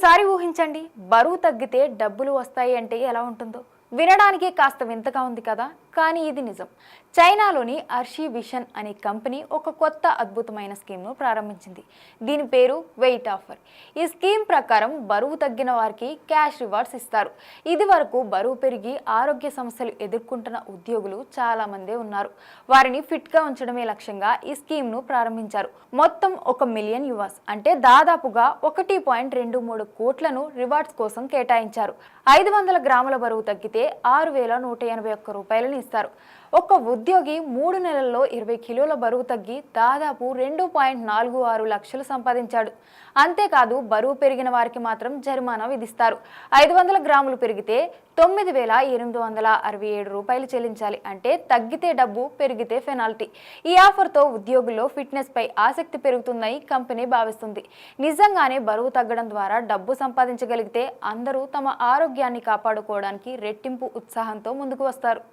ఒక్కసారి ఊహించండి, బరువు తగ్గితే డబ్బులు వస్తాయి అంటే ఎలా ఉంటుందో. వినడానికి కాస్త వింతగా ఉంది కదా, కానీ ఇది నిజం. చైనాలోని అర్షి విషన్ అనే కంపెనీ ఒక కొత్త అద్భుతమైన స్కీమ్ను ప్రారంభించింది. దీని పేరు వెయిట్ ఆఫర్. ఈ స్కీమ్ ప్రకారం బరువు తగ్గిన వారికి క్యాష్ రివార్డ్స్ ఇస్తారు. ఇది వరకు బరువు పెరిగి ఆరోగ్య సమస్యలు ఎదుర్కొంటున్న ఉద్యోగులు చాలా మందే ఉన్నారు. వారిని ఫిట్గా ఉంచడమే లక్ష్యంగా ఈ స్కీమ్ను ప్రారంభించారు. మొత్తం 1 మిలియన్ యువాస్ అంటే దాదాపుగా 1.23 కోట్లను రివార్డ్స్ కోసం కేటాయించారు. 500 గ్రాముల బరువు తగ్గితే 6,181 రూపాయలను ఇస్తారు. ఒక ఉద్యోగి 3 నెలల్లో 20 కిలోల బరువు తగ్గి దాదాపు 2.46 లక్షలు సంపాదించాడు. అంతేకాదు, బరువు పెరిగిన వారికి మాత్రం జరిమానా విధిస్తారు. 500 గ్రాములు పెరిగితే 9,867 రూపాయలు చెల్లించాలి. అంటే తగ్గితే డబ్బు, పెరిగితే పెనాల్టీ. ఈ ఆఫర్తో ఉద్యోగుల్లో ఫిట్నెస్ పై ఆసక్తి పెరుగుతుందని కంపెనీ భావిస్తుంది. నిజంగానే బరువు తగ్గడం ద్వారా డబ్బు సంపాదించగలిగితే అందరూ తమ ఆరోగ్యాన్ని కాపాడుకోవడానికి రెట్టింపు ఉత్సాహంతో ముందుకు వస్తారు.